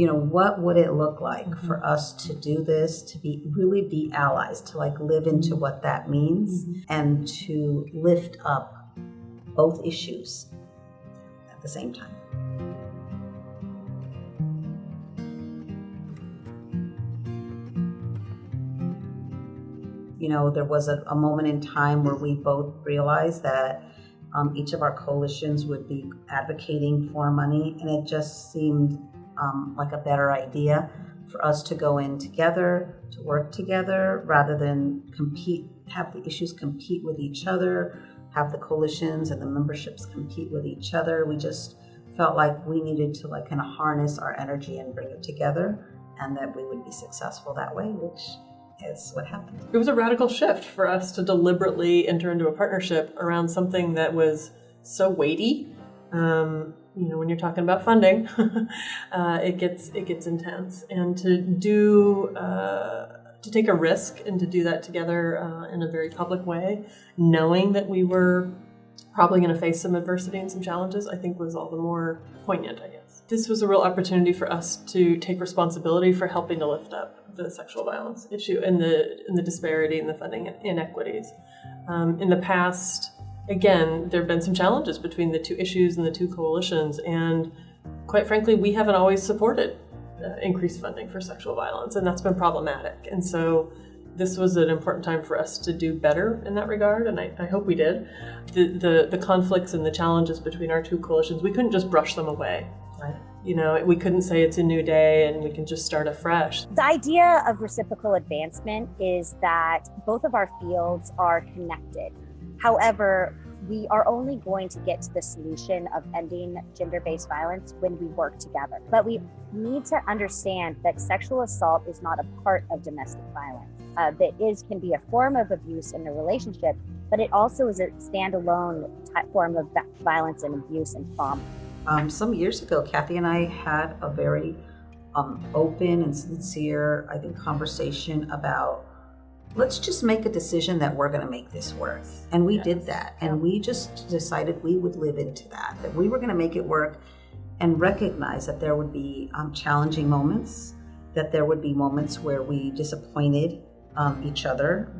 what would it look like for us to do this, to really be allies, to like live into what that means, and to lift up both issues at the same time. There was a moment in time where we both realized that each of our coalitions would be advocating for money, and it just seemed like a better idea for us to go in together, to work together, rather than have the issues compete with each other, have the coalitions and the memberships compete with each other. We just felt like we needed to kind of harness our energy and bring it together, and that we would be successful that way, which is what happened. It was a radical shift for us to deliberately enter into a partnership around something that was so weighty. When you're talking about funding, it gets intense, and to take a risk and to do that together in a very public way, knowing that we were probably going to face some adversity and some challenges, I think was all the more poignant, I guess. This was a real opportunity for us to take responsibility for helping to lift up the sexual violence issue and the disparity and the funding inequities. In the past, again, there have been some challenges between the two issues and the two coalitions, and quite frankly, we haven't always supported increased funding for sexual violence, and that's been problematic. And so this was an important time for us to do better in that regard, and I hope we did. The conflicts and the challenges between our two coalitions, we couldn't just brush them away. Right. We couldn't say it's a new day and we can just start afresh. The idea of reciprocal advancement is that both of our fields are connected. However, we are only going to get to the solution of ending gender-based violence when we work together. But we need to understand that sexual assault is not a part of domestic violence. That can be a form of abuse in the relationship, but it also is a standalone form of violence and abuse and trauma. Some years ago, Kathy and I had a very open and sincere, I think, conversation about, let's just make a decision that we're going to make this work. And we did that. And we just decided we would live into that we were going to make it work and recognize that there would be challenging moments, that there would be moments where we disappointed each other,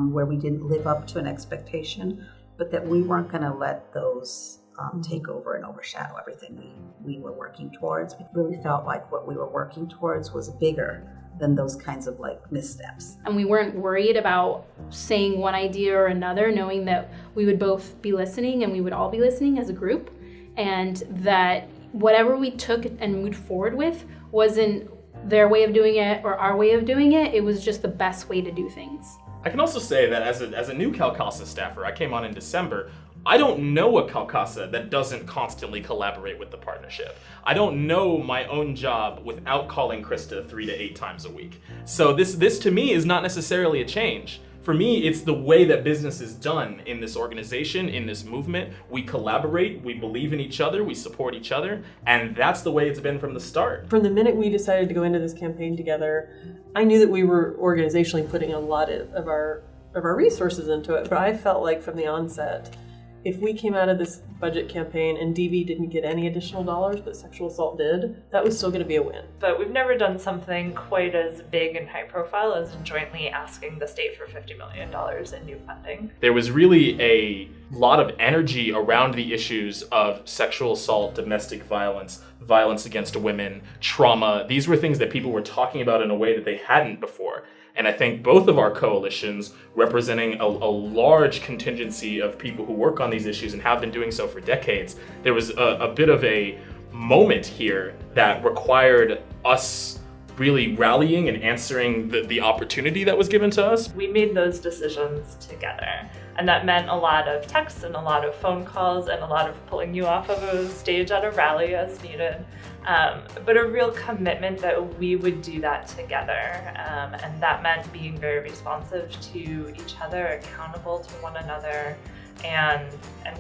where we didn't live up to an expectation, but that we weren't going to let those take over and overshadow everything we were working towards. We really felt like what we were working towards was bigger than those kinds of missteps. And we weren't worried about saying one idea or another, knowing that we would both be listening and we would all be listening as a group, and that whatever we took and moved forward with wasn't their way of doing it or our way of doing it. It was just the best way to do things. I can also say that as a new CALCASA staffer, I came on in December, I don't know a CALCASA that doesn't constantly collaborate with the partnership. I don't know my own job without calling Krista 3 to 8 times a week. So this to me is not necessarily a change. For me, it's the way that business is done in this organization, in this movement. We collaborate, we believe in each other, we support each other, and that's the way it's been from the start. From the minute we decided to go into this campaign together, I knew that we were organizationally putting a lot of our resources into it, but I felt like from the onset, if we came out of this budget campaign and DV didn't get any additional dollars, but sexual assault did, that was still going to be a win. But we've never done something quite as big and high profile as jointly asking the state for $50 million in new funding. There was really a lot of energy around the issues of sexual assault, domestic violence, violence against women, trauma. These were things that people were talking about in a way that they hadn't before. And I think both of our coalitions, representing a large contingency of people who work on these issues and have been doing so for decades, there was a bit of a moment here that required us really rallying and answering the opportunity that was given to us. We made those decisions together. And that meant a lot of texts and a lot of phone calls and a lot of pulling you off of a stage at a rally as needed. But a real commitment that we would do that together. And that meant being very responsive to each other, accountable to one another, and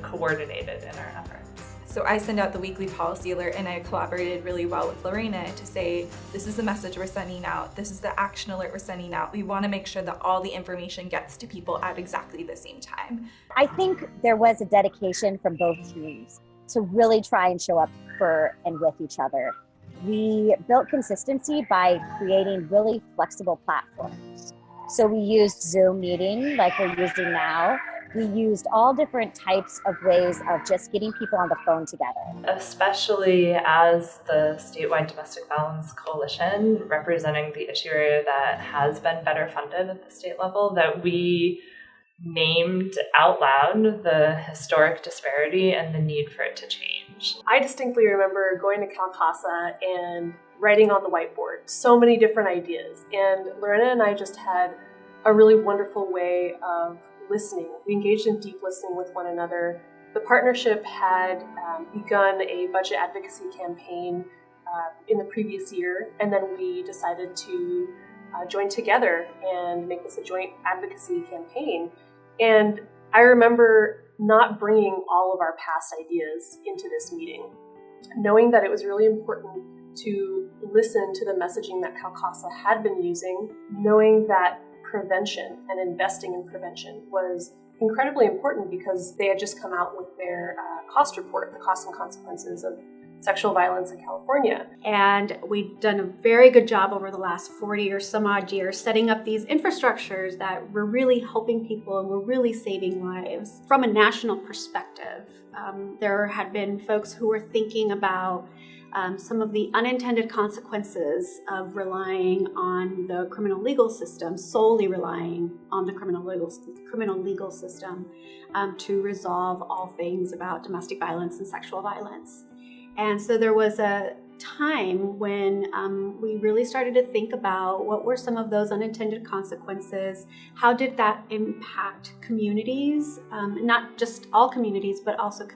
coordinated in our efforts. So I send out the weekly policy alert, and I collaborated really well with Lorena to say, this is the message we're sending out, this is the action alert we're sending out. We want to make sure that all the information gets to people at exactly the same time. I think there was a dedication from both teams to really try and show up for and with each other. We built consistency by creating really flexible platforms. So we used Zoom meeting like we're using now. We used all different types of ways of just getting people on the phone together. Especially as the statewide domestic violence coalition, representing the issue area that has been better funded at the state level, that we named out loud the historic disparity and the need for it to change. I distinctly remember going to CALCASA and writing on the whiteboard so many different ideas. And Lorena and I just had a really wonderful way of listening. We engaged in deep listening with one another. The partnership had begun a budget advocacy campaign in the previous year, and then we decided to join together and make this a joint advocacy campaign. And I remember not bringing all of our past ideas into this meeting, knowing that it was really important to listen to the messaging that CALCASA had been using, knowing that prevention and investing in prevention was incredibly important because they had just come out with their cost report, the costs and consequences of sexual violence in California. And we've done a very good job over the last 40 or some odd years setting up these infrastructures that were really helping people and were really saving lives. From a national perspective, there had been folks who were thinking about some of the unintended consequences of relying on the criminal legal system, solely relying on the criminal legal system to resolve all things about domestic violence and sexual violence. And so there was a time when we really started to think about what were some of those unintended consequences, how did that impact communities, not just all communities, but also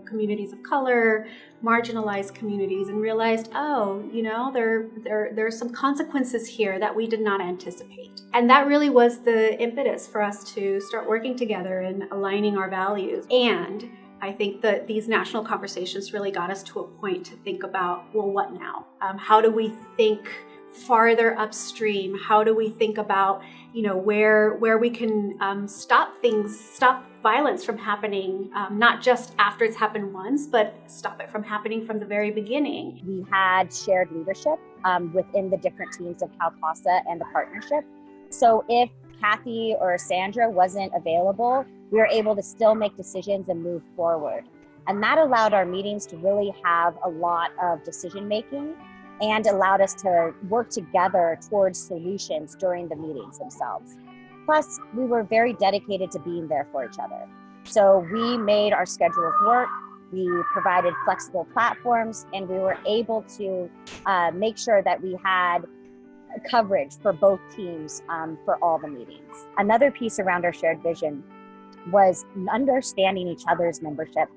communities of color, marginalized communities, and realized, there are some consequences here that we did not anticipate. And that really was the impetus for us to start working together and aligning our values. And I think that these national conversations really got us to a point to think about, well, what now? How do we think farther upstream? How do we think about, where we can stop violence from happening, not just after it's happened once, but stop it from happening from the very beginning. We had shared leadership within the different teams of CALCASA and the partnership. So if Kathy or Sandra wasn't available, we were able to still make decisions and move forward. And that allowed our meetings to really have a lot of decision making and allowed us to work together towards solutions during the meetings themselves. Plus, we were very dedicated to being there for each other. So we made our schedules work, we provided flexible platforms, and we were able to make sure that we had coverage for both teams for all the meetings. Another piece around our shared vision was understanding each other's membership.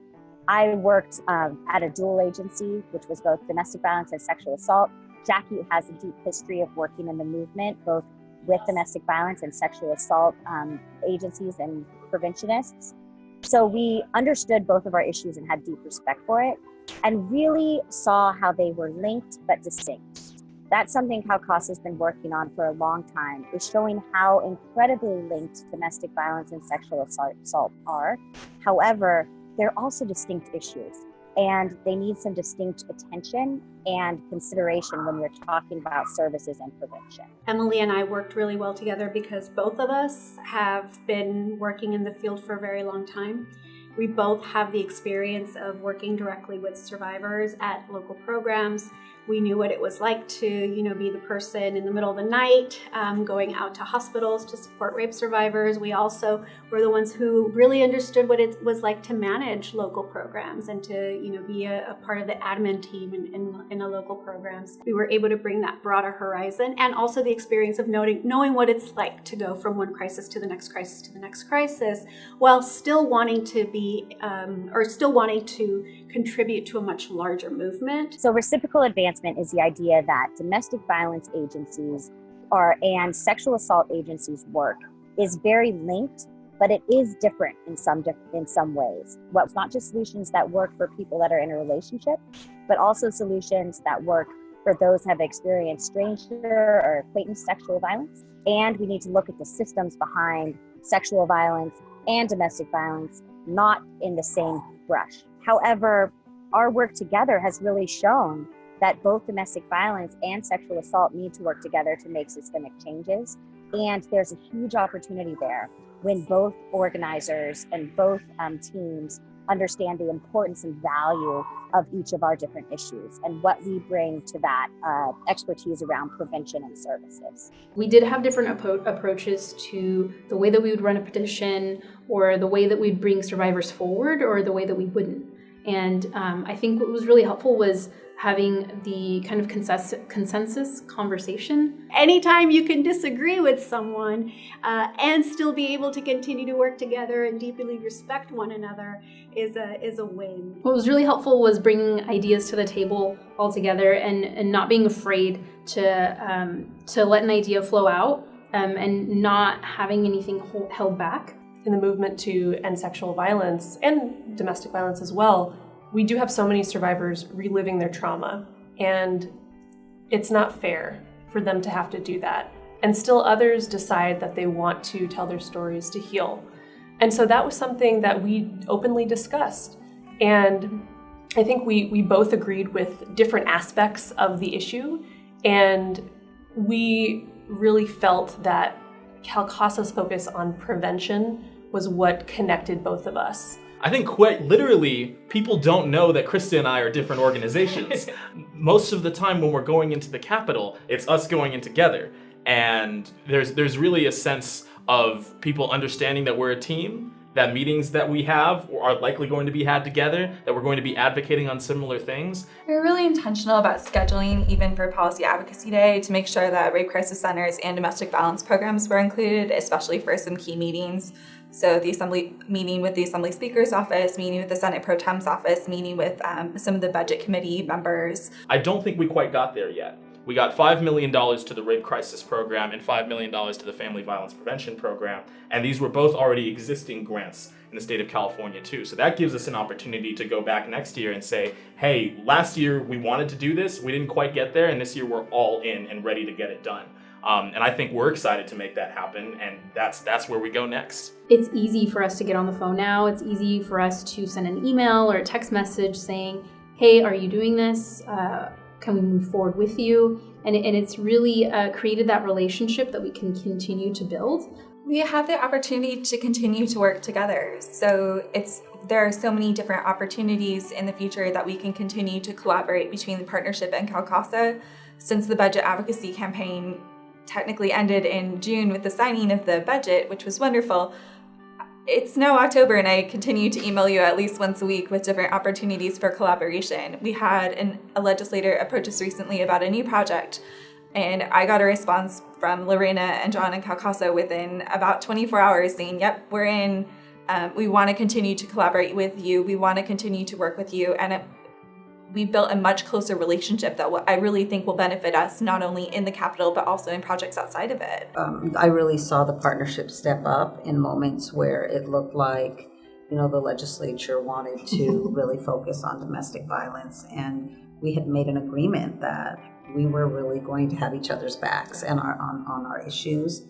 I worked at a dual agency, which was both domestic violence and sexual assault. Jackie has a deep history of working in the movement, both with domestic violence and sexual assault agencies and preventionists. So we understood both of our issues and had deep respect for it and really saw how they were linked but distinct. That's something CALCASA has been working on for a long time, is showing how incredibly linked domestic violence and sexual assault are. However, they're also distinct issues, and they need some distinct attention and consideration when we're talking about services and prevention. Emily and I worked really well together because both of us have been working in the field for a very long time. We both have the experience of working directly with survivors at local programs. We knew what it was like to, be the person in the middle of the night, going out to hospitals to support rape survivors. We also were the ones who really understood what it was like to manage local programs and to, be a part of the admin team in the local programs. We were able to bring that broader horizon and also the experience of knowing what it's like to go from one crisis to the next crisis to the next crisis, while still wanting to contribute to a much larger movement. So reciprocal advancement is the idea that domestic violence agencies and sexual assault agencies' work is very linked, but it is different in some ways. Well, it's not just solutions that work for people that are in a relationship, but also solutions that work for those who have experienced stranger or acquaintance sexual violence. And we need to look at the systems behind sexual violence and domestic violence, not in the same brush. However, our work together has really shown that both domestic violence and sexual assault need to work together to make systemic changes. And there's a huge opportunity there when both organizers and both teams understand the importance and value of each of our different issues and what we bring to that expertise around prevention and services. We did have different approaches to the way that we would run a petition, or the way that we'd bring survivors forward, or the way that we wouldn't. And I think what was really helpful was having the kind of consensus conversation. Anytime you can disagree with someone and still be able to continue to work together and deeply respect one another is a win. What was really helpful was bringing ideas to the table all together and not being afraid to let an idea flow out and not having anything held back. In the movement to end sexual violence and domestic violence as well, we do have so many survivors reliving their trauma, and it's not fair for them to have to do that. And still others decide that they want to tell their stories to heal. And so that was something that we openly discussed. And I think we both agreed with different aspects of the issue, and we really felt that CALCASA's focus on prevention was what connected both of us. I think quite literally, people don't know that Krista and I are different organizations. Most of the time when we're going into the Capitol, it's us going in together. And there's really a sense of people understanding that we're a team, that meetings that we have are likely going to be had together, that we're going to be advocating on similar things. We're really intentional about scheduling, even for Policy Advocacy Day, to make sure that rape crisis centers and domestic violence programs were included, especially for some key meetings. So the Assembly, meeting with the Assembly Speaker's office, meeting with the Senate Pro Tem's office, meeting with some of the Budget Committee members. I don't think we quite got there yet. We got $5 million to the Rape Crisis Program and $5 million to the Family Violence Prevention Program, and these were both already existing grants in the state of California too. So that gives us an opportunity to go back next year and say, hey, last year we wanted to do this, we didn't quite get there, and this year we're all in and ready to get it done. And I think we're excited to make that happen, and that's where we go next. It's easy for us to get on the phone now. It's easy for us to send an email or a text message saying, hey, are you doing this? Can we move forward with you? And it's really created that relationship that we can continue to build. We have the opportunity to continue to work together. So there are so many different opportunities in the future that we can continue to collaborate between the Partnership and CALCASA. Since the budget advocacy campaign technically ended in June with the signing of the budget, which was wonderful, it's now October and I continue to email you at least once a week with different opportunities for collaboration. We had a legislator approach us recently about a new project, and I got a response from Lorena and John and CALCASA within about 24 hours saying, yep, we're in, we want to continue to collaborate with you, we want to continue to work with you, and we built a much closer relationship that I really think will benefit us not only in the Capitol but also in projects outside of it. I really saw the partnership step up in moments where it looked like, the legislature wanted to really focus on domestic violence, and we had made an agreement that we were really going to have each other's backs and on our issues.